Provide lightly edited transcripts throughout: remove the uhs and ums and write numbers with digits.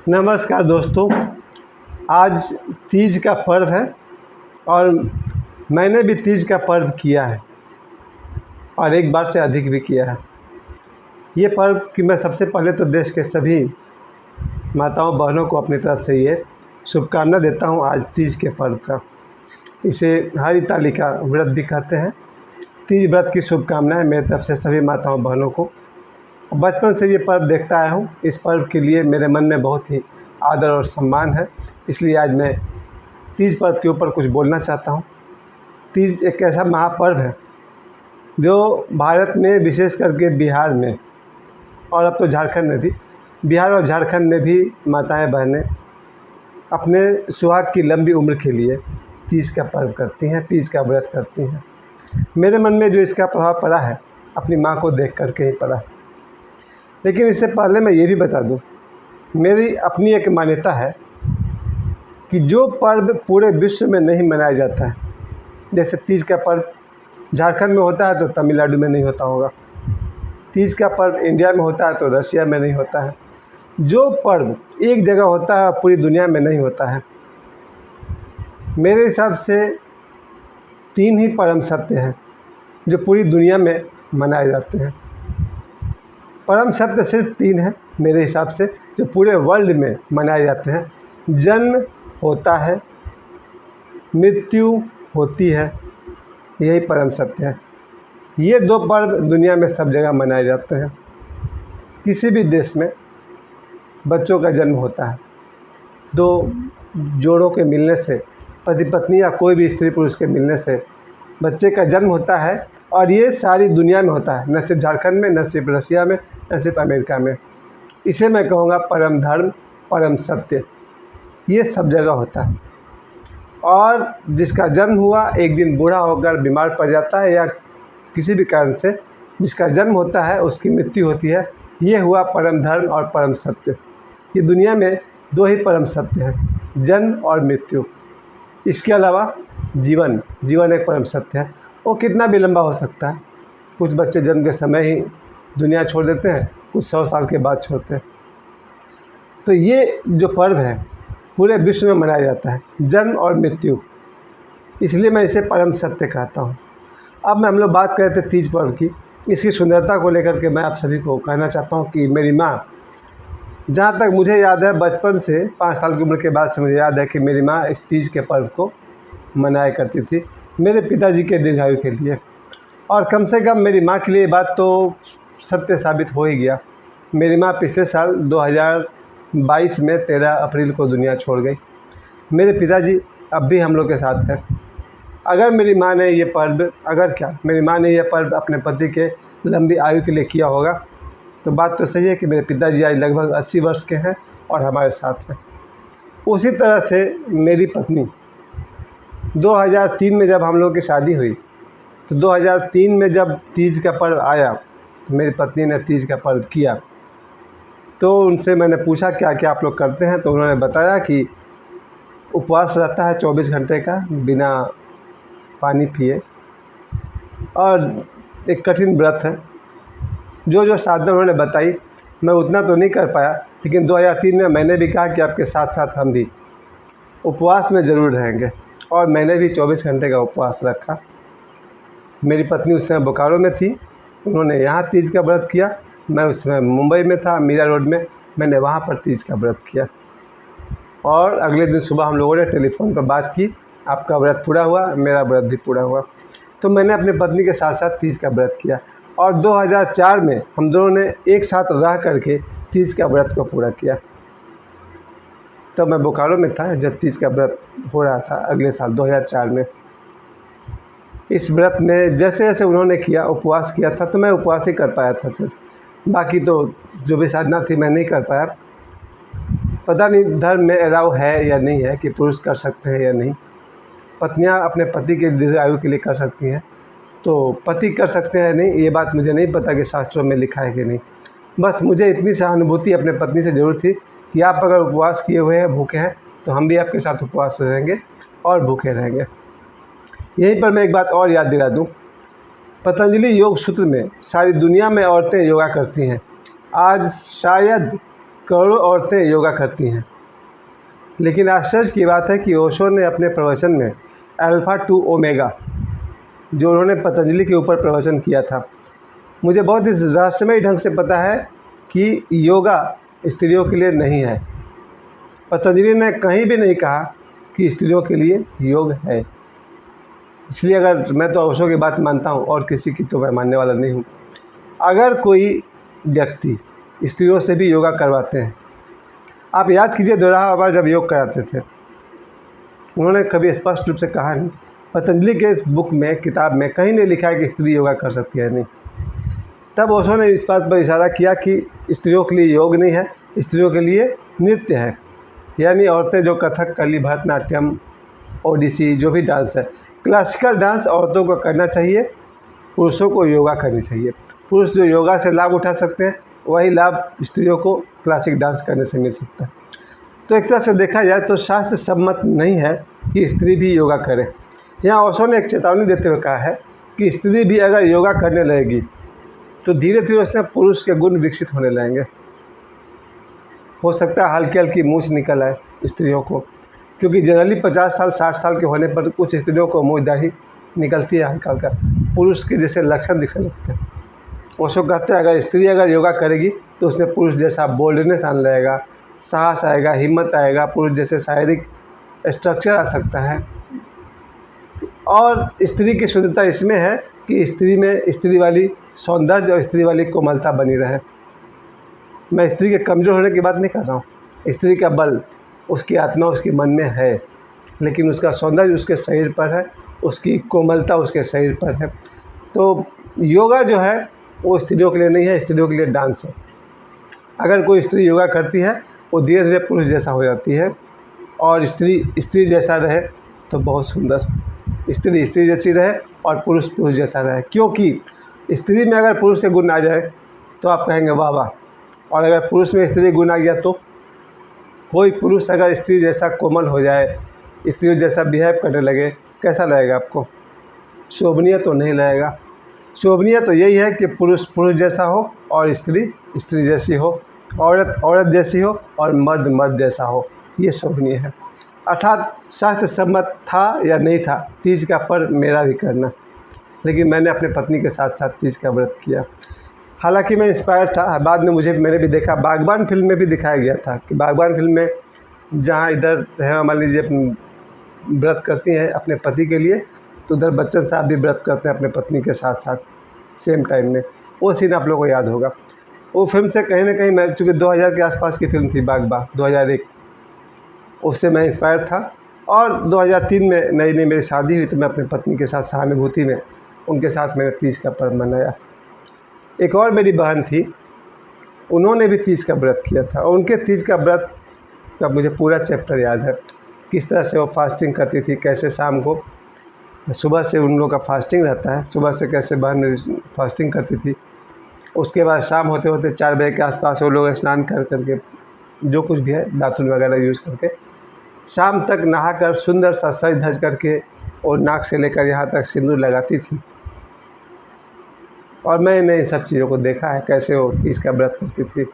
नमस्कार दोस्तों। आज तीज का पर्व है और मैंने भी तीज का पर्व किया है और एक बार से अधिक भी किया है। ये पर्व कि मैं सबसे पहले तो देश के सभी माताओं बहनों को अपनी तरफ से ये शुभकामना देता हूँ आज तीज के पर्व का। इसे हरितालिका व्रत भी कहते हैं। तीज व्रत की शुभकामनाएं मेरी तरफ से सभी माताओं बहनों को। बचपन से ये पर्व देखता आया हूँ। इस पर्व के लिए मेरे मन में बहुत ही आदर और सम्मान है, इसलिए आज मैं तीज पर्व के ऊपर कुछ बोलना चाहता हूँ। तीज एक ऐसा महापर्व है जो भारत में विशेष करके बिहार में और अब तो झारखंड में भी, बिहार और झारखंड में भी माताएं बहनें अपने सुहाग की लंबी उम्र के लिए तीज का पर्व करती हैं, तीज का व्रत करती हैं। मेरे मन में जो इसका प्रभाव पड़ा है अपनी माँ को देख करके ही पड़ा है। लेकिन इससे पहले मैं ये भी बता दूं, मेरी अपनी एक मान्यता है कि जो पर्व पूरे विश्व में नहीं मनाया जाता है, जैसे तीज का पर्व झारखंड में होता है तो तमिलनाडु में नहीं होता होगा, तीज का पर्व इंडिया में होता है तो रशिया में नहीं होता है। जो पर्व एक जगह होता है पूरी दुनिया में नहीं होता है। मेरे हिसाब से 3 ही परम सत्य हैं जो पूरी दुनिया में मनाए जाते हैं। परम सत्य सिर्फ 3 हैं मेरे हिसाब से जो पूरे वर्ल्ड में मनाए जाते हैं। जन्म होता है, मृत्यु होती है, यही परम सत्य है। ये 2 पर्व दुनिया में सब जगह मनाए जाते हैं। किसी भी देश में बच्चों का जन्म होता है, 2 जोड़ों के मिलने से, पति पत्नी या कोई भी स्त्री पुरुष के मिलने से बच्चे का जन्म होता है और ये सारी दुनिया में होता है, न सिर्फ झारखंड में, न सिर्फ रशिया में, न सिर्फ अमेरिका में। इसे मैं कहूँगा परम धर्म, परम सत्य, ये सब जगह होता है। और जिसका जन्म हुआ एक दिन बूढ़ा होकर बीमार पड़ जाता है या किसी भी कारण से जिसका जन्म होता है उसकी मृत्यु होती है, ये हुआ परम धर्म और परम सत्य। ये दुनिया में 2 ही परम सत्य हैं, जन्म और मृत्यु। इसके अलावा जीवन एक परम सत्य है। वो कितना भी लंबा हो सकता है। कुछ बच्चे जन्म के समय ही दुनिया छोड़ देते हैं, कुछ 100 साल के बाद छोड़ते हैं। तो ये जो पर्व है पूरे विश्व में मनाया जाता है, जन्म और मृत्यु, इसलिए मैं इसे परम सत्य कहता हूँ। अब हम लोग बात कर रहे थे तीज पर्व की। इसकी सुंदरता को लेकर के मैं आप सभी को कहना चाहता हूँ कि मेरी माँ, जहाँ तक मुझे याद है बचपन से 5 साल की उम्र के बाद से मुझे याद है कि मेरी माँ इस तीज के पर्व को मनाया करती थी मेरे पिताजी के दीर्घायु के लिए। और कम से कम मेरी माँ के लिए ये बात तो सत्य साबित हो ही गया। मेरी माँ पिछले साल 2022 में 13 अप्रैल को दुनिया छोड़ गई। मेरे पिताजी अब भी हम लोग के साथ हैं। अगर मेरी माँ ने ये पर्व अपने पति के लंबी आयु के लिए किया होगा तो बात तो सही है कि मेरे पिताजी आज लगभग 80 वर्ष के हैं और हमारे साथ हैं। उसी तरह से मेरी पत्नी 2003 में जब हम लोग की शादी हुई तो 2003 में जब तीज का पर्व आया, मेरी पत्नी ने तीज का पर्व किया, तो उनसे मैंने पूछा क्या क्या आप लोग करते हैं, तो उन्होंने बताया कि उपवास रहता है 24 घंटे का बिना पानी पिए और एक कठिन व्रत है। जो साधना उन्होंने बताई मैं उतना तो नहीं कर पाया, लेकिन 2003 में मैंने भी कहा कि आपके साथ साथ हम भी उपवास में ज़रूर रहेंगे और मैंने भी 24 घंटे का उपवास रखा। मेरी पत्नी उस समय बोकारो में थी, उन्होंने यहाँ तीज का व्रत किया। मैं उस समय मुंबई में था, मीरा रोड में, मैंने वहाँ पर तीज का व्रत किया। और अगले दिन सुबह हम लोगों ने टेलीफोन पर बात की, आपका व्रत पूरा हुआ, मेरा व्रत भी पूरा हुआ। तो मैंने अपनी पत्नी के साथ साथ तीज का व्रत किया और 2004 में हम दोनों ने एक साथ रह करके तीज का व्रत को पूरा किया। तब मैं बोकारो में था जब तीज का व्रत हो रहा था अगले साल 2004 में। इस व्रत में जैसे जैसे उन्होंने किया, उपवास किया था, तो मैं उपवास ही कर पाया था सिर्फ, बाकी तो जो भी साधना थी मैं नहीं कर पाया। पता नहीं धर्म में अलाउ है या नहीं है कि पुरुष कर सकते हैं या नहीं। पत्नियां अपने पति के दीर्घायु के लिए कर सकती हैं, तो पति कर सकते हैं नहीं, ये बात मुझे नहीं पता कि शास्त्रों में लिखा है कि नहीं। बस मुझे इतनी सहानुभूति अपने पत्नी से ज़रूर थी कि आप अगर उपवास किए हुए हैं, भूखे हैं, तो हम भी आपके साथ उपवास रहेंगे और भूखे रहेंगे। यहीं पर मैं एक बात और याद दिला दूं, पतंजलि योग सूत्र में सारी दुनिया में औरतें योगा करती हैं। आज शायद करोड़ों औरतें योगा करती हैं। लेकिन आश्चर्य की बात है कि ओशो ने अपने प्रवचन में अल्फ़ा टू ओमेगा, जो उन्होंने पतंजलि के ऊपर प्रवचन किया था, मुझे बहुत इस रहस्यमय ढंग से पता है कि योगा स्त्रियों के लिए नहीं है। पतंजलि ने कहीं भी नहीं कहा कि स्त्रियों के लिए योग है। इसलिए अगर मैं तो ओशो की बात मानता हूँ और किसी की तो मैं मानने वाला नहीं हूँ। अगर कोई व्यक्ति स्त्रियों से भी योगा करवाते हैं, आप याद कीजिए दोराहा बाबा जब योग कराते थे, उन्होंने कभी स्पष्ट रूप से कहा नहीं, पतंजलि के इस बुक में, किताब में कहीं नहीं लिखा है कि स्त्री योगा कर सकती है, नहीं। तब ओशो ने इस बात पर इशारा किया कि स्त्रियों के लिए योग नहीं है, स्त्रियों के लिए नृत्य है। यानी औरतें जो कथक, कली, भरतनाट्यम, ओडिसी, जो भी डांस है, क्लासिकल डांस औरतों को करना चाहिए, पुरुषों को योगा करनी चाहिए। पुरुष जो योगा से लाभ उठा सकते हैं, वही लाभ स्त्रियों को क्लासिक डांस करने से मिल सकता है। तो एक तरह से देखा जाए तो शास्त्र सम्मत नहीं है कि स्त्री भी योगा करे। यहाँ ओशो ने एक चेतावनी देते हुए कहा है कि स्त्री भी अगर योगा करने लगेगी तो धीरे धीरे उसमें पुरुष के गुण विकसित होने लगेंगे। हो सकता है हल्की हल्की मूंछ निकल आए स्त्रियों को, क्योंकि जनरली 50 साल 60 साल के होने पर कुछ स्त्रियों को मूंछ दाढ़ी निकलती है हल्का हल्का, पुरुष के जैसे लक्षण दिखने लगते हैं। ओशो कहते हैं अगर स्त्री अगर योगा करेगी तो उसमें पुरुष जैसा बोल्डनेस आने लगेगा, साहस आएगा, हिम्मत आएगा, पुरुष जैसे शारीरिक स्ट्रक्चर आ सकता है। और स्त्री की शुद्धता इसमें है कि स्त्री में स्त्री वाली सौंदर्य और स्त्री वाली कोमलता बनी रहे। मैं स्त्री के कमज़ोर होने की बात नहीं कर रहा हूँ। स्त्री का बल उसकी आत्मा, उसके मन में है, लेकिन उसका सौंदर्य उसके शरीर पर है, उसकी कोमलता उसके शरीर पर है। तो योगा जो है वो स्त्रियों के लिए नहीं है, स्त्रियों के लिए डांस है। अगर कोई स्त्री योगा करती है वो धीरे धीरे पुरुष जैसा हो जाती है, और स्त्री जैसा रहे तो बहुत सुंदर। स्त्री जैसी रहे और पुरुष जैसा रहे, क्योंकि स्त्री में अगर पुरुष से गुण आ जाए तो आप कहेंगे वाह वाह, और अगर पुरुष में स्त्री गुण आ गया तो कोई पुरुष अगर स्त्री जैसा कोमल हो जाए, स्त्री जैसा बिहेव करने लगे, कैसा लगेगा आपको? शोभनीय तो नहीं लगेगा। शोभनीय तो यही है कि पुरुष जैसा हो और स्त्री जैसी हो, औरत जैसी हो और मर्द जैसा हो, ये शोभनीय है। अर्थात शास्त्र सम्मत था या नहीं था तीज का पर्व मेरा भी करना, लेकिन मैंने अपने पत्नी के साथ साथ तीज का व्रत किया। हालांकि मैं इंस्पायर था, बाद में मैंने भी देखा, बागबान फिल्म में भी दिखाया गया था कि बागबान फिल्म में जहाँ इधर है मान लीजिए व्रत करती हैं अपने पति के लिए, तो उधर बच्चन साहब भी व्रत करते हैं अपने पत्नी के साथ साथ सेम टाइम में। वो सीन आप लोगों को याद होगा। वो फिल्म से कहीं ना कहीं मैं, चूँकि 2000 के आसपास की फिल्म थी बागबा, 2001, उससे मैं इंस्पायर था। और 2003 में नई मेरी शादी हुई तो मैं अपनी पत्नी के साथ सहानुभूति में उनके साथ मैंने तीज का पर्व मनाया। एक और मेरी बहन थी, उन्होंने भी तीज का व्रत किया था, और उनके तीज का व्रत का मुझे पूरा चैप्टर याद है, किस तरह से वो फास्टिंग करती थी, कैसे शाम को, सुबह से उन लोगों का फास्टिंग रहता है, सुबह से कैसे बहन फास्टिंग करती थी, उसके बाद शाम होते होते 4 बजे के आसपास वो लोग स्नान कर करके, जो कुछ भी है दातुन वगैरह यूज़ करके, शाम तक नहाकर सुंदर सा सज धज करके और नाक से लेकर यहाँ तक सिंदूर लगाती थी। और मैंने इन सब चीज़ों को देखा है, कैसे वो तीज का व्रत करती थी।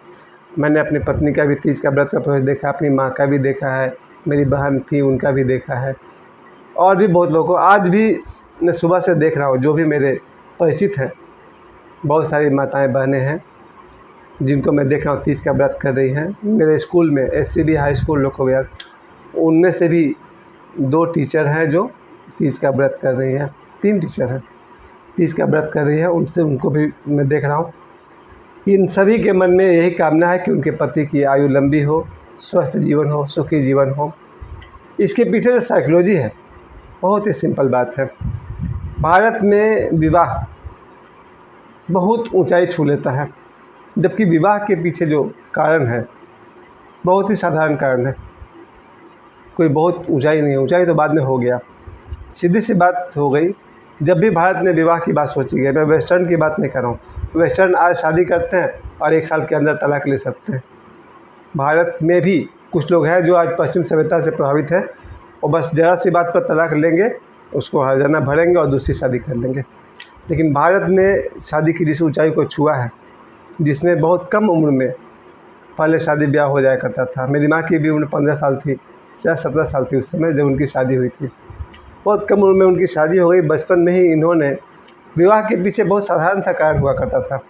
मैंने अपनी पत्नी का भी तीज का व्रत करते हुए देखा, अपनी माँ का भी देखा है, मेरी बहन थी उनका भी देखा है, और भी बहुत लोगों को आज भी मैं सुबह से देख रहा हूँ। जो भी मेरे परिचित हैं, बहुत सारी माताएं बहनें हैं जिनको मैं देख रहा हूँ तीज का व्रत कर रही हैं। मेरे स्कूल में SCB हाई स्कूल लोकविहार, उनमें से भी 2 टीचर हैं जो तीज का व्रत कर रही हैं, 3 टीचर हैं तीज का व्रत कर रही है। उनको भी मैं देख रहा हूँ। इन सभी के मन में यही कामना है कि उनके पति की आयु लंबी हो, स्वस्थ जीवन हो, सुखी जीवन हो। इसके पीछे जो साइकोलॉजी है बहुत ही सिंपल बात है। भारत में विवाह बहुत ऊंचाई छू लेता है, जबकि विवाह के पीछे जो कारण है बहुत ही साधारण कारण है, कोई बहुत ऊंचाई नहीं है। ऊंचाई तो बाद में हो गया, सीधी सी बात हो गई। जब भी भारत में विवाह की बात सोची गई, मैं वेस्टर्न की बात नहीं कर रहा हूँ, वेस्टर्न आज शादी करते हैं और 1 साल के अंदर तलाक ले सकते हैं। भारत में भी कुछ लोग हैं जो आज पश्चिम सभ्यता से प्रभावित है, और बस ज़रा सी बात पर तलाक लेंगे, उसको हर्जाना भरेंगे और दूसरी शादी कर लेंगे। लेकिन भारत ने शादी की जिस ऊंचाई को छुआ है, जिसमें बहुत कम उम्र में पहले शादी ब्याह हो जाया करता था। मेरी माँ की भी उम्र 15 साल थी या 17 साल थी उस समय जब उनकी शादी हुई थी। बहुत कम उम्र में उनकी शादी हो गई। बचपन में ही इन्होंने विवाह के पीछे बहुत साधारण सा कारण हुआ करता था।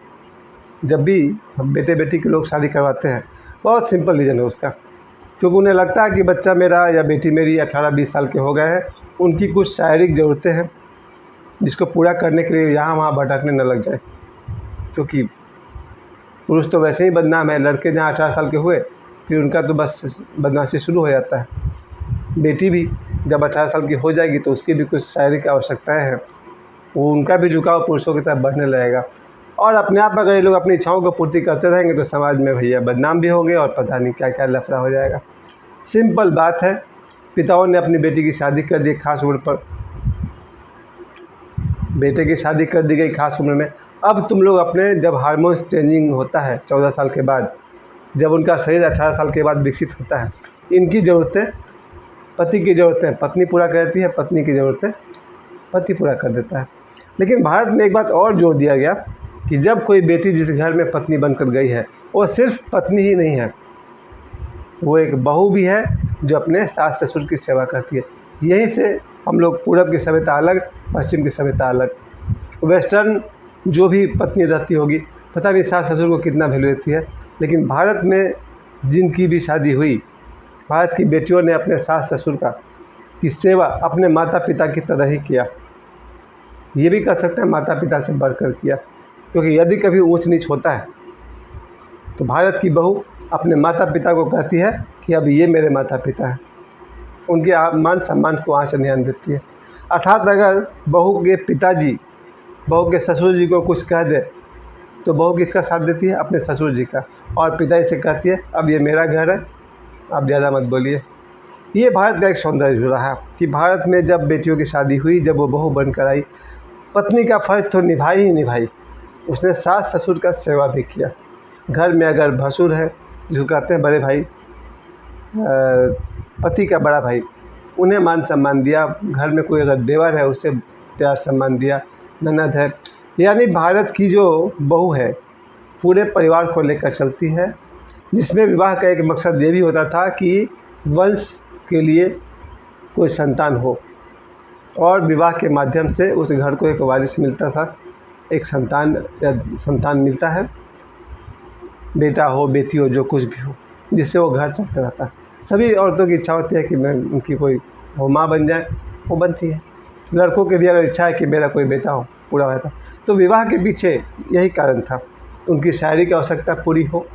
जब भी बेटे बेटी के लोग शादी करवाते हैं, बहुत सिंपल रीज़न है उसका, क्योंकि उन्हें लगता है कि बच्चा मेरा या बेटी मेरी 18-20 साल के हो गए हैं, उनकी कुछ शारीरिक ज़रूरतें हैं जिसको पूरा करने के लिए यहाँ वहाँ भटकने न लग जाए। क्योंकि पुरुष तो वैसे ही बदनाम है, लड़के जहाँ 18 साल के हुए फिर उनका तो बस बदमाशी शुरू हो जाता है। बेटी भी जब 18 साल की हो जाएगी तो उसकी भी कुछ शारीरिक आवश्यकताएं हैं, वो उनका भी झुकाव पुरुषों की तरफ बढ़ने लगेगा। और अपने आप अगर ये लोग अपनी इच्छाओं को पूर्ति करते रहेंगे तो समाज में भैया बदनाम भी होंगे और पता नहीं क्या क्या लफड़ा हो जाएगा। सिंपल बात है, पिताओं ने अपनी बेटी की शादी कर दी खास उम्र पर, बेटे की शादी कर दी गई खास उम्र में। अब तुम लोग अपने जब हार्मोन्स चेंजिंग होता है 14 साल के बाद, जब उनका शरीर 18 साल के बाद विकसित होता है, इनकी ज़रूरतें पति की ज़रूरतें पत्नी पूरा करती है, पत्नी की ज़रूरतें पति पूरा कर देता है। लेकिन भारत में एक बात और जोर दिया गया कि जब कोई बेटी जिस घर में पत्नी बनकर गई है, वो सिर्फ पत्नी ही नहीं है, वो एक बहू भी है जो अपने सास ससुर की सेवा करती है। यहीं से हम लोग पूरब की सभ्यता अलग, पश्चिम की सभ्यता अलग। वेस्टर्न जो भी पत्नी रहती होगी, पता नहीं सास ससुर को कितना वैल्यू देती है, लेकिन भारत में जिनकी भी शादी हुई, भारत की बेटियों ने अपने सास ससुर की सेवा अपने माता पिता की तरह ही किया। ये भी कह सकते हैं माता पिता से बढ़कर किया, क्योंकि यदि कभी ऊंच नीच होता है तो भारत की बहू अपने माता पिता को कहती है कि अब ये मेरे माता पिता हैं, उनके मान सम्मान को आँच ध्यान देती है। अर्थात अगर बहू के पिताजी बहू के ससुर जी को कुछ कह दे तो बहू किसका साथ देती है? अपने ससुर जी का, और पिताजी से कहती है अब ये मेरा घर है, आप ज़्यादा मत बोलिए। ये भारत का एक सौंदर्य जुड़ा है कि भारत में जब बेटियों की शादी हुई, जब वो बहू बनकर आई, पत्नी का फ़र्ज तो निभाई ही निभाई, उसने सास ससुर का सेवा भी किया। घर में अगर भसुर है, जो कहते हैं बड़े भाई, पति का बड़ा भाई, उन्हें मान सम्मान दिया। घर में कोई अगर देवर है उसे प्यार सम्मान दिया, ननद है। यानी भारत की जो बहू है पूरे परिवार को लेकर चलती है, जिसमें विवाह का एक मकसद ये भी होता था कि वंश के लिए कोई संतान हो, और विवाह के माध्यम से उस घर को एक वारिस मिलता था, एक संतान मिलता है, बेटा हो बेटी हो जो कुछ भी हो, जिससे वो घर चलता रहता है। सभी औरतों की इच्छा होती है कि मैं उनकी कोई वो माँ बन जाए, वो बनती है। लड़कों की भी अगर इच्छा है कि मेरा कोई बेटा हो, पूरा होता। तो विवाह के पीछे यही कारण था, उनकी शारीरिक आवश्यकता पूरी हो,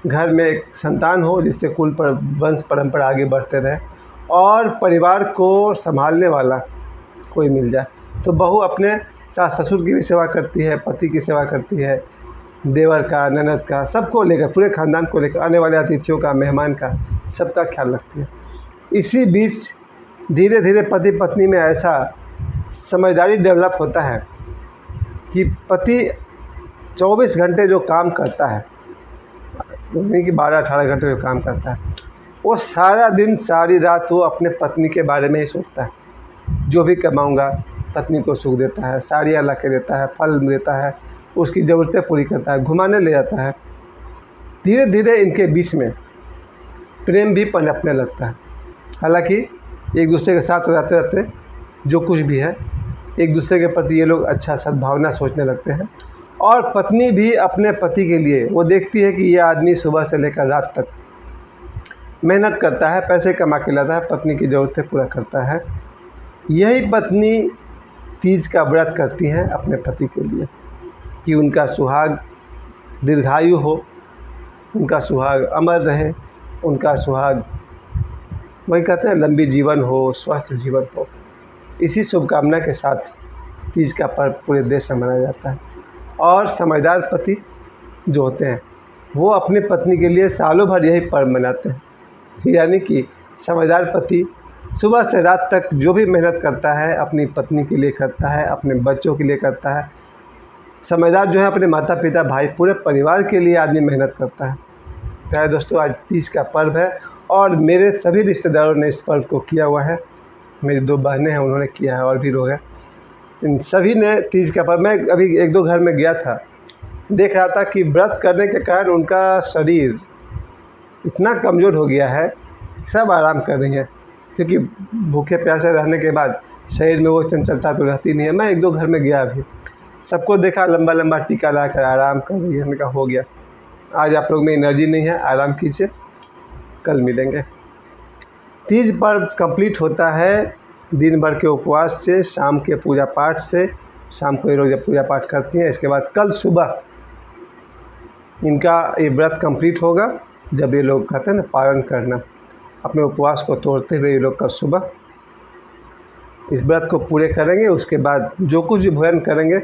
घर में एक संतान हो जिससे कुल पर वंश परंपरा आगे बढ़ते रहे, और परिवार को संभालने वाला कोई मिल जाए। तो बहू अपने सास ससुर की भी सेवा करती है, पति की सेवा करती है, देवर का, ननद का, सबको लेकर, पूरे ख़ानदान को लेकर, आने वाले अतिथियों का, मेहमान का, सबका ख्याल रखती है। इसी बीच धीरे धीरे पति पत्नी में ऐसा समझदारी डेवलप होता है कि पति 24 घंटे जो काम करता है, नहीं कि 12-18 घंटे जो काम करता है, वो सारा दिन सारी रात वो अपने पत्नी के बारे में ही सोचता है। जो भी कमाऊंगा पत्नी को सुख देता है, साड़ियाँ ला के देता है, फल देता है, उसकी ज़रूरतें पूरी करता है, घुमाने ले जाता है। धीरे धीरे इनके बीच में प्रेम भी पनपने लगता है। हालांकि एक दूसरे के साथ रहते रहते जो कुछ भी है, एक दूसरे के प्रति ये लोग अच्छा सद्भावना सोचने लगते हैं। और पत्नी भी अपने पति के लिए वो देखती है कि ये आदमी सुबह से लेकर रात तक मेहनत करता है, पैसे कमा के लाता है, पत्नी की ज़रूरतें पूरा करता है। यही पत्नी तीज का व्रत करती हैं अपने पति के लिए कि उनका सुहाग दीर्घायु हो, उनका सुहाग अमर रहे, उनका सुहाग वही कहते हैं लंबी जीवन हो, स्वस्थ जीवन हो। इसी शुभकामना के साथ तीज का पर्व पूरे देश में मनाया जाता है। और समझदार पति जो होते हैं वो अपनी पत्नी के लिए सालों भर यही पर्व मनाते हैं। यानी कि समझदार पति सुबह से रात तक जो भी मेहनत करता है अपनी पत्नी के लिए करता है, अपने बच्चों के लिए करता है। समझदार जो है अपने माता पिता भाई पूरे परिवार के लिए आदमी मेहनत करता है। प्यारे दोस्तों, आज तीज का पर्व है और मेरे सभी रिश्तेदारों ने इस पर्व को किया हुआ है। मेरी 2 बहनें हैं, उन्होंने किया है, और भी लोग हैं। इन सभी ने तीज का पर्व, मैं अभी 1-2 घर में गया था, देख रहा था कि व्रत करने के कारण उनका शरीर इतना कमज़ोर हो गया है, सब आराम कर रही हैं, क्योंकि भूखे प्यासे रहने के बाद शरीर में वो चंचलता तो रहती नहीं है। मैं 1-2 घर में गया अभी, सबको देखा लंबा लंबा टीका लगाकर आराम कर रही है। मैंने कहा हो गया, आज आप लोग में एनर्जी नहीं है, आराम कीजिए, कल मिलेंगे। तीज पर्व कंप्लीट होता है दिन भर के उपवास से, शाम के पूजा पाठ से। शाम को ये लोग जब पूजा पाठ करती हैं, इसके बाद कल सुबह इनका ये व्रत कंप्लीट होगा। जब ये लोग कहते हैं ना पारण करना, अपने उपवास को तोड़ते हुए ये लोग कल सुबह इस व्रत को पूरे करेंगे। उसके बाद जो कुछ भी भोजन करेंगे,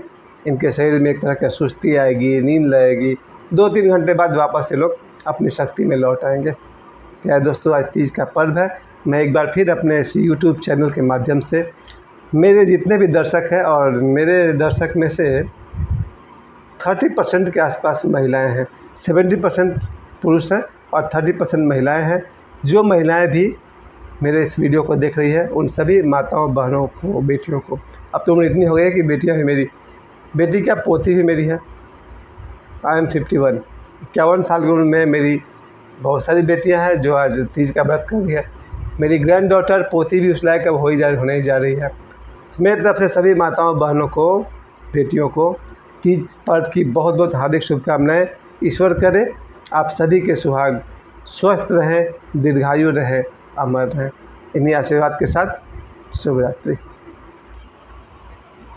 इनके शरीर में एक तरह की सुस्ती आएगी, नींद लगेगी। 2-3 घंटे बाद वापस ये लोग अपनी शक्ति में लौट आएंगे। क्या दोस्तों, आज तीज का पर्व है। मैं एक बार फिर अपने इस यूट्यूब चैनल के माध्यम से मेरे जितने भी दर्शक हैं, और मेरे दर्शक में से 30% के आसपास महिलाएं हैं, 70% पुरुष हैं और 30% महिलाएं हैं। जो महिलाएं भी मेरे इस वीडियो को देख रही है, उन सभी माताओं, बहनों को, बेटियों को, अब तो उम्र इतनी हो गई है कि बेटियां भी मेरी, बेटी क्या पोती भी मेरी है। आई एम 51 साल की उम्र में मेरी बहुत सारी बेटियां हैं जो आज तीज का व्रत कर रही है। मेरी ग्रैंड डॉटर, पोती भी उस लायक अब होने ही जा रही है। मेरी तरफ से सभी माताओं, बहनों को, बेटियों को तीज पर्व की बहुत बहुत हार्दिक शुभकामनाएं। ईश्वर करे आप सभी के सुहाग स्वस्थ रहें, दीर्घायु रहें, अमर रहें। इन्हीं आशीर्वाद के साथ शुभ रात्रि।